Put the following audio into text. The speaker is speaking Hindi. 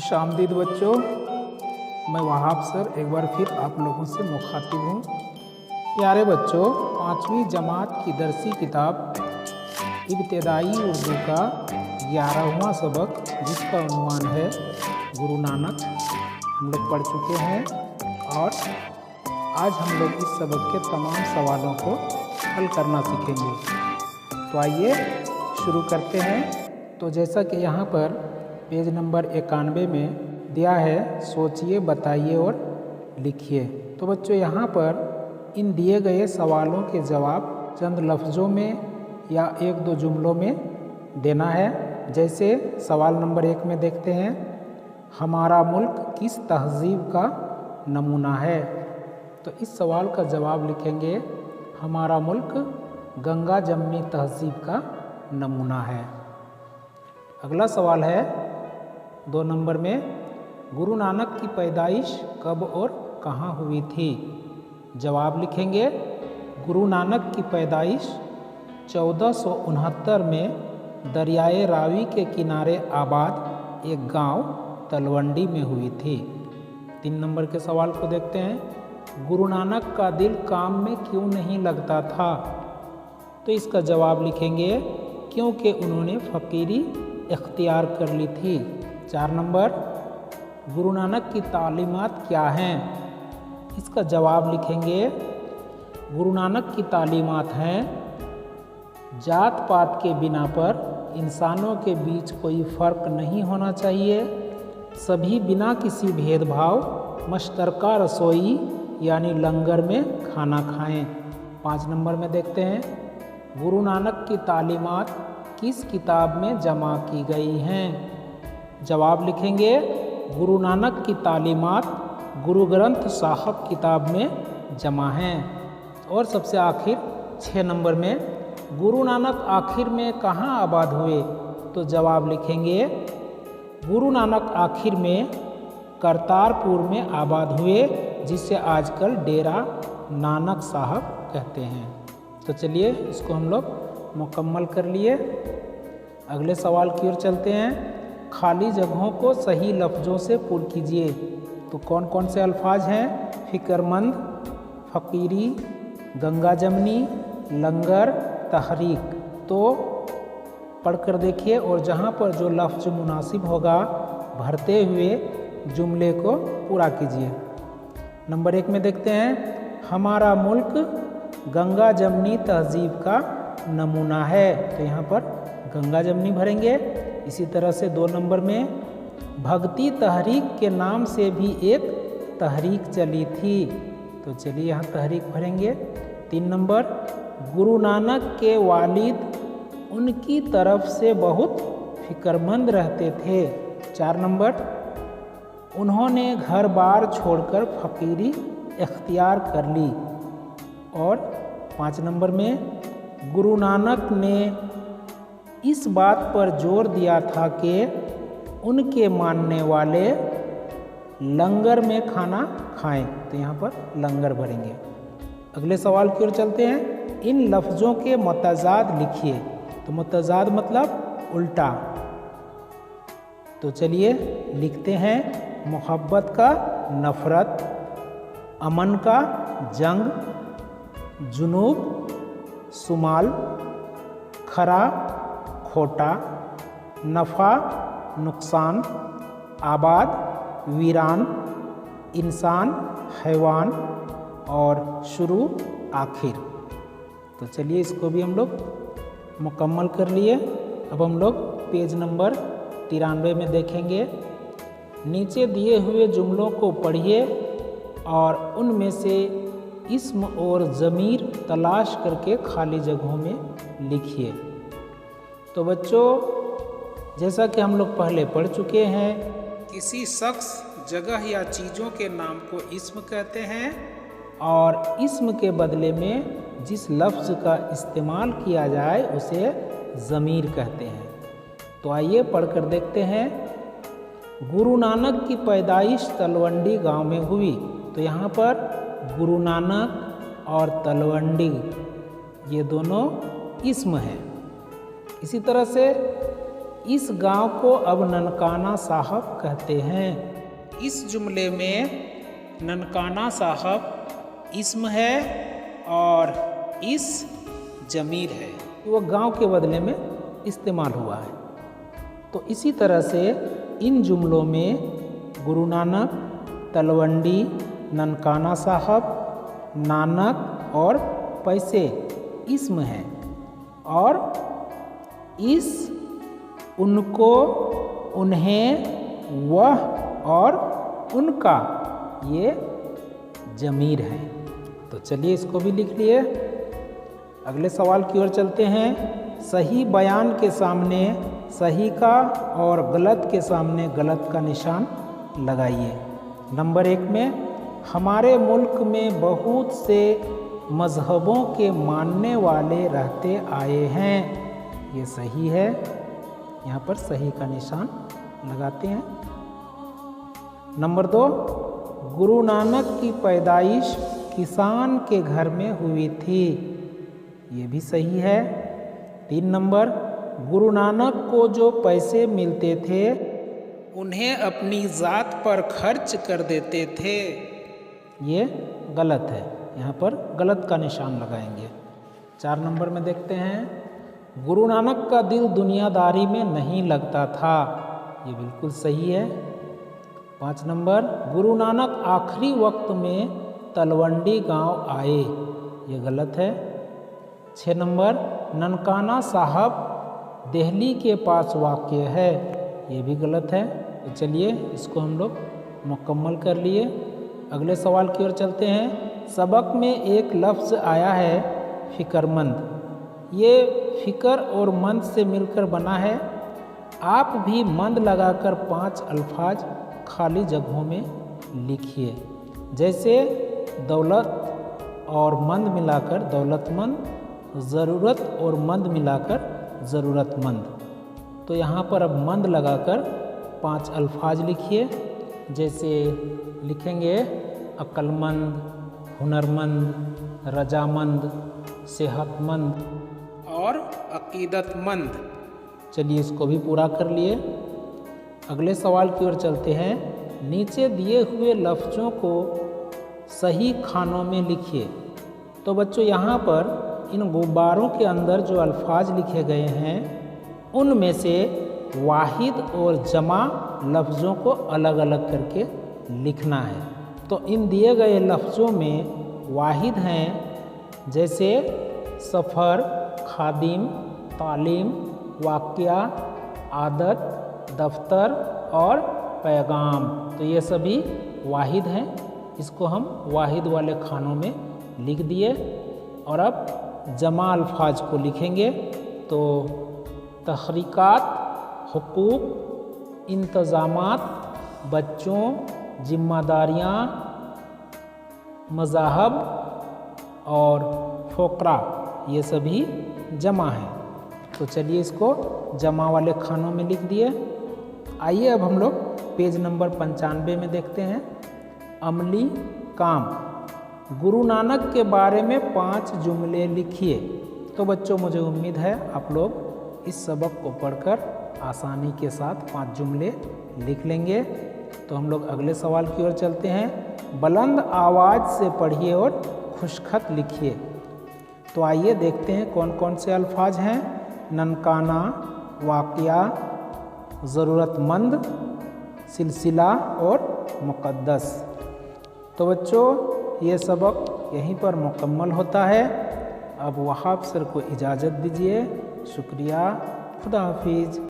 खुश आमदीद बच्चों, मैं वहाब सर एक बार फिर आप लोगों से मुखातिब हूँ। प्यारे बच्चों, 5वीं जमात की दरसी किताब इब्तदाई उर्दू का 11वां सबक, जिसका उन्वान है गुरु नानक, हम लोग पढ़ चुके हैं और आज हम लोग इस सबक के तमाम सवालों को हल करना सीखेंगे। तो आइए शुरू करते हैं। तो जैसा कि यहाँ पर पेज नंबर 91 में दिया है, सोचिए, बताइए और लिखिए। तो बच्चों, यहाँ पर इन दिए गए सवालों के जवाब चंद लफ्ज़ों में या एक दो जुमलों में देना है। जैसे सवाल नंबर 1 में देखते हैं, हमारा मुल्क किस तहज़ीब का नमूना है। तो इस सवाल का जवाब लिखेंगे, हमारा मुल्क गंगा जमनी तहज़ीब का नमूना है। अगला सवाल है 2 नंबर में, गुरु नानक की पैदाइश कब और कहाँ हुई थी। जवाब लिखेंगे, गुरु नानक की पैदाइश 1469 में दरियाए रावी के किनारे आबाद एक गांव तलवंडी में हुई थी। 3 नंबर के सवाल को देखते हैं, गुरु नानक का दिल काम में क्यों नहीं लगता था। तो इसका जवाब लिखेंगे, क्योंकि उन्होंने फ़कीरी इख्तियार कर ली थी। 4 नंबर, गुरु नानक की तालीमात क्या हैं। इसका जवाब लिखेंगे, गुरु नानक की तालीमात हैं, जात पात के बिना पर इंसानों के बीच कोई फ़र्क नहीं होना चाहिए, सभी बिना किसी भेदभाव मश्तरका रसोई यानी लंगर में खाना खाएं। 5 नंबर में देखते हैं, गुरु नानक की तालीमात किस किताब में जमा की गई हैं। जवाब लिखेंगे, गुरु नानक की तालीमात गुरु ग्रंथ साहब किताब में जमा हैं। और सबसे आखिर 6 नंबर में, गुरु नानक आखिर में कहाँ आबाद हुए। तो जवाब लिखेंगे, गुरु नानक आखिर में करतारपुर में आबाद हुए, जिसे आजकल डेरा नानक साहब कहते हैं। तो चलिए इसको हम लोग मुकम्मल कर लिए। अगले सवाल की ओर चलते हैं, खाली जगहों को सही लफ्ज़ों से पूर्ण कीजिए। तो कौन कौन से अल्फाज हैं, फ़िक्रमंद, फ़कीरी, गंगा जमनी, लंगर, तहरीक। तो पढ़कर देखिए और जहाँ पर जो लफ्ज़ मुनासिब होगा भरते हुए जुमले को पूरा कीजिए। नंबर 1 में देखते हैं, हमारा मुल्क गंगा जमनी तहज़ीब का नमूना है। तो यहाँ पर गंगा जमनी भरेंगे। इसी तरह से 2 नंबर में, भक्ति तहरीक के नाम से भी एक तहरीक चली थी। तो चलिए यहाँ तहरीक भरेंगे। 3 नंबर, गुरु नानक के वालिद उनकी तरफ से बहुत फ़िक्रमंद रहते थे। 4 नंबर, उन्होंने घर बार छोड़कर फ़कीरी इख्तियार कर ली। और 5 नंबर में, गुरु नानक ने इस बात पर जोर दिया था कि उनके मानने वाले लंगर में खाना खाएं। तो यहाँ पर लंगर भरेंगे। अगले सवाल की ओर चलते हैं, इन लफ्ज़ों के मुतज़ाद लिखिए। तो मुतज़ाद मतलब उल्टा। तो चलिए लिखते हैं, मोहब्बत का नफ़रत, अमन का जंग, जुनूब सुमाल, खरा खोटा, नफ़ा नुकसान, आबाद वीरान, इंसान हैवान और शुरू आखिर। तो चलिए इसको भी हम लोग मुकम्मल कर लिए। अब हम लोग पेज नंबर 93 में देखेंगे। नीचे दिए हुए जुमलों को पढ़िए और उनमें से इस्म और ज़मीर तलाश करके खाली जगहों में लिखिए। तो बच्चों, जैसा कि हम लोग पहले पढ़ चुके हैं, किसी शख्स, जगह या चीज़ों के नाम को इस्म कहते हैं और इस्म के बदले में जिस लफ्ज़ का इस्तेमाल किया जाए उसे ज़मीर कहते हैं। तो आइए पढ़कर देखते हैं, गुरु नानक की पैदाइश तलवंडी गांव में हुई। तो यहाँ पर गुरु नानक और तलवंडी ये दोनों इस्म हैं। इसी तरह से इस गांव को अब ननकाना साहब कहते हैं। इस जुमले में ननकाना साहब इस्म है और इस जमीर है, वो गांव के बदले में इस्तेमाल हुआ है। तो इसी तरह से इन जुमलों में गुरु नानक, तलवंडी, ननकाना साहब, नानक और पैसे इस्म है और इस, उनको, उन्हें, वह और उनका ये जमीर है। तो चलिए इसको भी लिख लिए। अगले सवाल की ओर चलते हैं। सही बयान के सामने सही का और गलत के सामने गलत का निशान लगाइए। नंबर 1 में हमारे मुल्क में बहुत से मज़हबों के मानने वाले रहते आए हैं, ये सही है, यहाँ पर सही का निशान लगाते हैं। नंबर 2, गुरु नानक की पैदाइश किसान के घर में हुई थी, ये भी सही है। 3 नंबर, गुरु नानक को जो पैसे मिलते थे उन्हें अपनी ज़ात पर खर्च कर देते थे, ये गलत है, यहाँ पर गलत का निशान लगाएंगे। 4 नंबर में देखते हैं, गुरु नानक का दिल दुनियादारी में नहीं लगता था, ये बिल्कुल सही है। 5 नंबर, गुरु नानक आखिरी वक्त में तलवंडी गांव आए, ये गलत है। 6 नंबर, ननकाना साहब दिल्ली के पास वाक़ है, ये भी गलत है। तो चलिए इसको हम लोग मुकम्मल कर लिए। अगले सवाल की ओर चलते हैं। सबक में एक लफ्ज़ आया है फ़िक्रमंद, ये फ़िक्र और मंद से मिलकर बना है। आप भी मंद लगाकर 5 अल्फाज खाली जगहों में लिखिए, जैसे दौलत और मंद मिलाकर दौलतमंद, ज़रूरत और मंद मिलाकर ज़रूरतमंद। तो यहाँ पर अब मंद लगाकर 5 अल्फाज लिखिए, जैसे लिखेंगे अक्लमंद, हुनरमंद, रजामंद, सेहतमंद और अकीदतमंद। चलिए इसको भी पूरा कर लिए। अगले सवाल की ओर चलते हैं। नीचे दिए हुए लफ्ज़ों को सही खानों में लिखिए। तो बच्चों यहाँ पर इन गुब्बारों के अंदर जो अल्फाज लिखे गए हैं उनमें से वाहिद और जमा लफ्ज़ों को अलग अलग करके लिखना है। तो इन दिए गए लफ्ज़ों में वाहिद हैं, जैसे सफ़र, खादिम, तालीम, वाक़या, आदत, दफ्तर और पैगाम। तो ये सभी वाहिद हैं, इसको हम वाहिद वाले खानों में लिख दिए। और अब जमा अल्फाज को लिखेंगे। तो तहरीकात, हुकूक, इंतज़ामात, बच्चों, जिम्मेदारियाँ, मज़ाहब और फ़ुक़रा, ये सभी जमा हैं। तो चलिए इसको जमा वाले खानों में लिख दिए। आइए अब हम लोग पेज नंबर 95 में देखते हैं। अमली काम, गुरु नानक के बारे में 5 जुमले लिखिए। तो बच्चों मुझे उम्मीद है आप लोग इस सबक को पढ़कर आसानी के साथ 5 जुमले लिख लेंगे। तो हम लोग अगले सवाल की ओर चलते हैं। बुलंद आवाज़ से पढ़िए और खुशखत लिखिए। तो आइए देखते हैं कौन कौन से अल्फाज हैं। ननकाना, वाक़या, ज़रूरतमंद, सिलसिला और मुक़द्दस। तो बच्चों ये सबक यहीं पर मुकम्मल होता है। अब वहाब सर को इजाज़त दीजिए। शुक्रिया, खुदा हाफिज़।